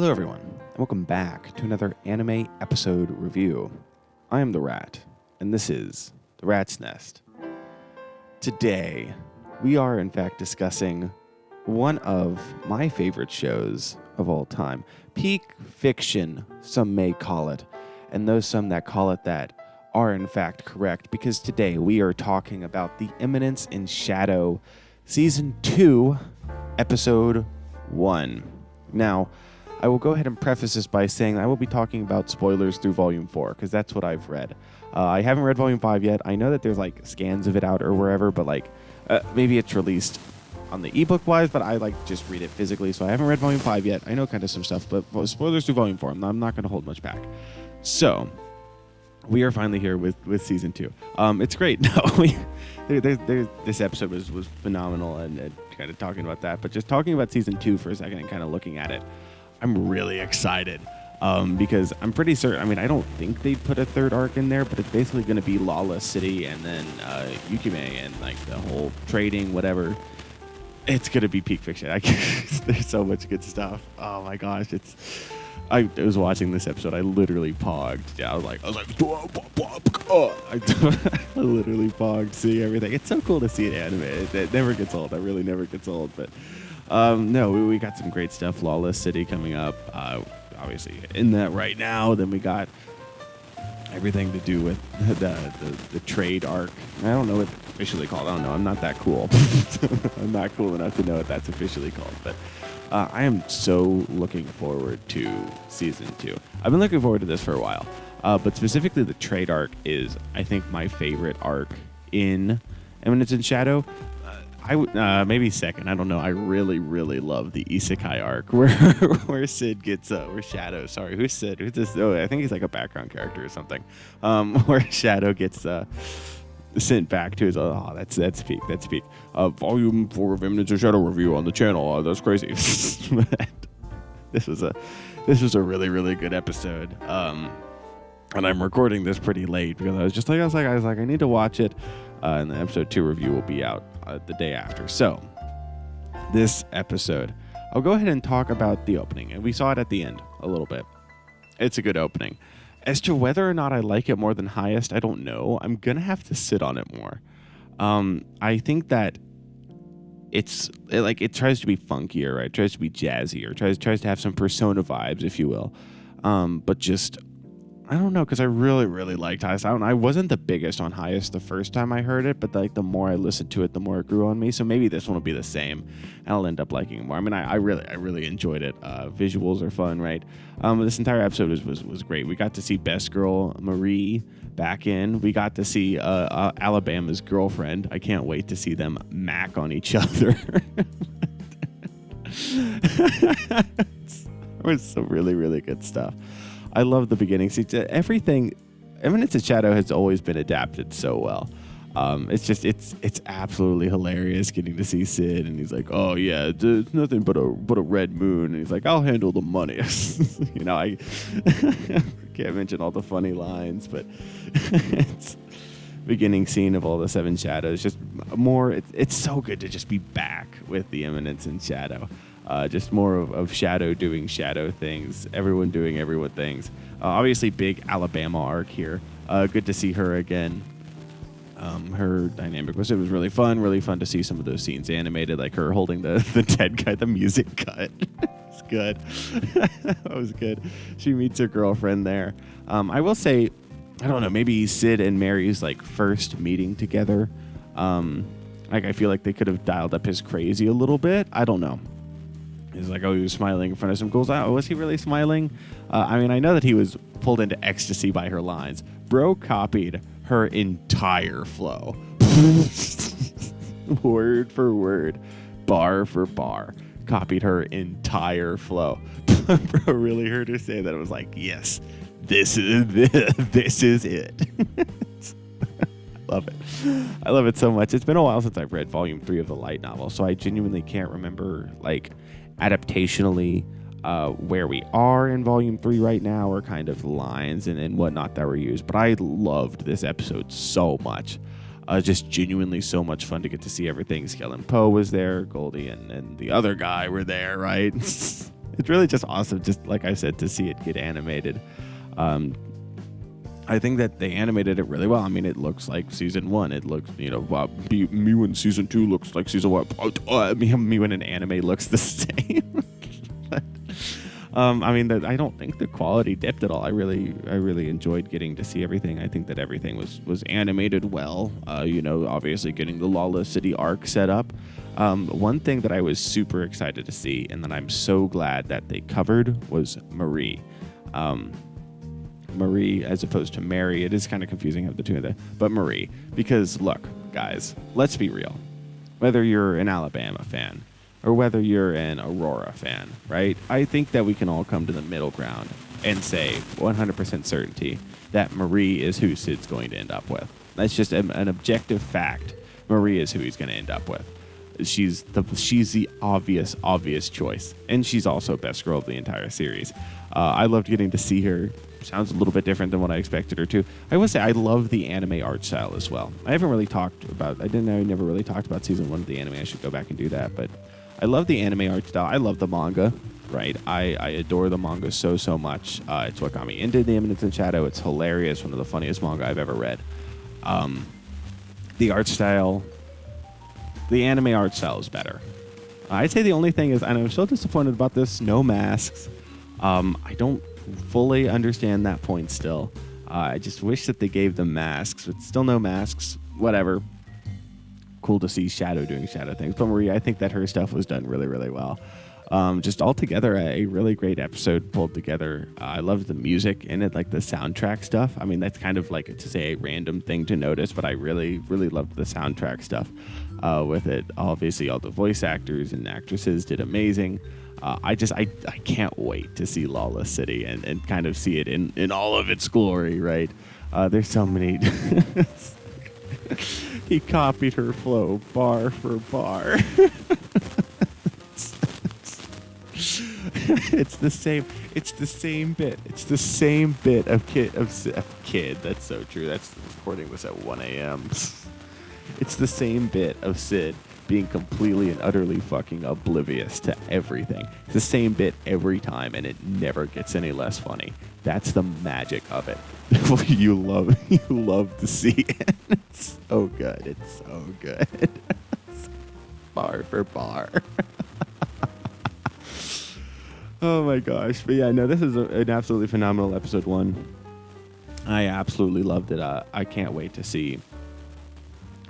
Hello everyone, and welcome back to another anime episode review. I am the Rat, and this is The Rat's Nest. Today, we are in fact discussing one of my favorite shows of all time. Peak fiction, some may call it, and those some that call it that are in fact correct, because today we are talking about the Eminence in Shadow Season 2, Episode 1. Now, I will go ahead and preface this by saying I will be talking about spoilers through Volume 4, because that's what I've read. I haven't read Volume 5 yet. I know that there's like scans of it out or wherever, but maybe it's released on the ebook-wise, but I just read it physically, so I haven't read Volume 5 yet. I know kind of some stuff, but spoilers through Volume 4. I'm not going to hold much back. So, we are finally here with Season 2. It's great. No, this episode was phenomenal, and kind of talking about that, but just talking about Season 2 for a second and kind of looking at it, I'm really excited because I'm pretty certain, I don't think they put a third arc in there, but it's basically going to be Lawless City and then Yukime and the whole trading, whatever. It's going to be peak fiction. There's so much good stuff. Oh my gosh. I was watching this episode. I literally pogged. Yeah, I was like, I literally pogged seeing everything. It's so cool to see an anime. It never gets old. It really never gets old, but no, we got some great stuff. Lawless City coming up, obviously in that right now. Then we got everything to do with the trade arc. I don't know what it's officially called. I don't know. I'm not that cool. I'm not cool enough to know what that's officially called. But I am so looking forward to Season 2. I've been looking forward to this for a while. But specifically the trade arc is, I think, my favorite arc in Eminence in Shadow. Maybe second. I don't know. I really, really love the Isekai arc where Sid gets where Shadow. Sorry, who's Sid? Who's this? Oh, I think he's like a background character or something. Where Shadow gets sent back to his. Oh, that's peak. That's peak. Volume 4 of Eminence in Shadow review on the channel. That's crazy. This was a really, really good episode. And I'm recording this pretty late because I was like, I need to watch it. And the episode 2 review will be out the day after. So, this episode, I'll go ahead and talk about the opening. And we saw it at the end a little bit. It's a good opening. As to whether or not I like it more than Highest, I don't know. I'm going to have to sit on it more. I think that it tries to be funkier, right? It tries to be jazzier. It tries to have some Persona vibes, if you will. But just, I don't know, because I really, really liked Highest. I wasn't the biggest on Highest the first time I heard it, but the more I listened to it, the more it grew on me. So maybe this one will be the same, and I'll end up liking it more. I really enjoyed it. Visuals are fun, right? This entire episode was great. We got to see Best Girl Marie back in. We got to see Alabama's girlfriend. I can't wait to see them mac on each other. It was some really, really good stuff. I love the beginning. See, everything, Eminence in Shadow has always been adapted so well. It's absolutely hilarious getting to see Sid, and he's like, oh yeah, it's nothing but a red moon, and he's like, I'll handle the money. I can't mention all the funny lines, but it's beginning scene of all the Seven Shadows, just more. It's so good to just be back with the Eminence in Shadow. Just more of Shadow doing Shadow things, everyone doing everyone things. Obviously, big Alabama arc here. Good to see her again. Her dynamic was really fun to see some of those scenes animated, like her holding the dead guy, the music cut. It's good. That was good. She meets her girlfriend there. I will say, I don't know, maybe Sid and Mary's first meeting together. I feel like they could have dialed up his crazy a little bit. I don't know. He's like, oh, he was smiling in front of some girls. Oh, was he really smiling? I know that he was pulled into ecstasy by her lines. Bro copied her entire flow. Word for word, bar for bar. Copied her entire flow. Bro really heard her say that. It was like, yes, this is it. Love it. I love it so much. It's been a while since I've read Volume 3 of the light novel, so I genuinely can't remember, adaptationally where we are in Volume 3 right now, or kind of lines and whatnot that were used. But I loved this episode so much. Just genuinely so much fun to get to see everything. Skell and Poe was there, Goldie and the other guy were there, right? it's really just awesome, just like I said, to see it get animated. I think that they animated it really well. I mean, it looks like season 1. It looks, me when season 2 looks like season 1. Me when an anime looks the same. I mean, I don't think the quality dipped at all. I really enjoyed getting to see everything. I think that everything was animated well. Obviously getting the Lawless City arc set up. One thing that I was super excited to see, and that I'm so glad that they covered, was Marie. Marie as opposed to Mary. It is kind of confusing of the two of them, but Marie. Because look, guys, let's be real. Whether you're an Alabama fan or whether you're an Aurora fan, right? I think that we can all come to the middle ground and say 100% certainty that Marie is who Sid's going to end up with. That's just an objective fact. Marie is who he's going to end up with. She's the obvious choice, and she's also best girl of the entire series. I loved getting to see her. Sounds a little bit different than what I expected her to. I will say I love the anime art style as well. I never really talked about season 1 of the anime. I should go back and do that, but I love the anime art style. I love the manga, right? I adore the manga so much. It's what got me into the Eminence and Shadow. It's hilarious. One of the funniest manga I've ever read. The art style, the anime art style is better. I'd say the only thing is, and I'm so disappointed about this, no masks. I don't fully understand that point still. I just wish that they gave them masks, but still no masks. Whatever. Cool to see Shadow doing Shadow things. But Maria, I think that her stuff was done really, really well. Just altogether, a really great episode pulled together. I loved the music in it, like the soundtrack stuff. I mean, that's kind of like, to say, a random thing to notice, but I really, really loved the soundtrack stuff with it. Obviously, all the voice actors and actresses did amazing. I can't wait to see Lawless City and kind of see it in all of its glory, right? There's so many... He copied her flow bar for bar. It's the same bit. It's the same bit of kid. That's so true. That's the recording was at 1 a.m. It's the same bit of Sid being completely and utterly fucking oblivious to everything. It's the same bit every time, and it never gets any less funny. That's the magic of it. you love to see it. It's so good. It's so good. Bar for bar. Oh my gosh. But yeah, no, this is an absolutely phenomenal episode 1. I absolutely loved it. I can't wait to see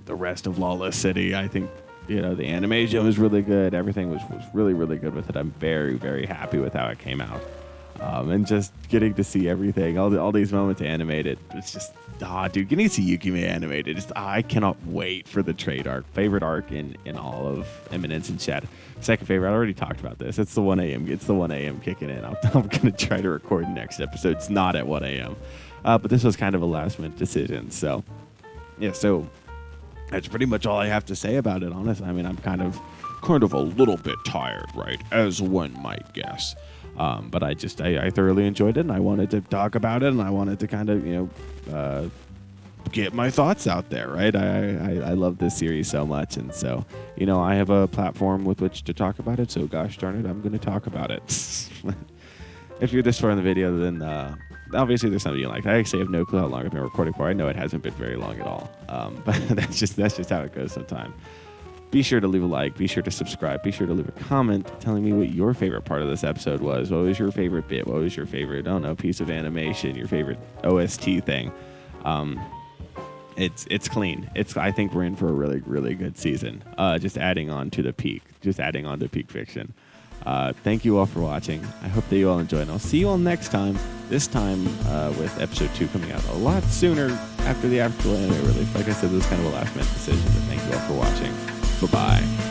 the rest of Lawless City. I think, the animation was really good. Everything was really, really good with it. I'm very, very happy with how it came out. And just getting to see everything, all these moments animated. It's just, dude, getting to see Yukime animated. I cannot wait for the trade arc. Favorite arc in all of Eminence and Shadow. Second favorite, I already talked about this. It's the 1 a.m. It's the 1 a.m. kicking in. I'm going to try to record next episode. It's not at 1 a.m. But this was kind of a last minute decision. So, yeah, that's pretty much all I have to say about it, honestly. I mean, I'm kind of a little bit tired, right? As one might guess. But I thoroughly enjoyed it, and I wanted to talk about it, and I wanted to kind of, get my thoughts out there, right? I love this series so much, and so, I have a platform with which to talk about it, so gosh darn it, I'm going to talk about it. If you're this far in the video, then obviously there's something you like. I actually have no clue how long I've been recording for. I know it hasn't been very long at all, but that's just how it goes sometimes. Be sure to leave a like. Be sure to subscribe. Be sure to leave a comment telling me what your favorite part of this episode was. What was your favorite bit? What was your favorite, piece of animation? Your favorite OST thing? It's clean. I think we're in for a really, really good season. Just adding on to peak fiction. Thank you all for watching. I hope that you all enjoyed. And I'll see you all next time. This time with episode 2 coming out a lot sooner after the actual anime release. Like I said, this was kind of a last minute decision. But thank you all for watching. Bye-bye.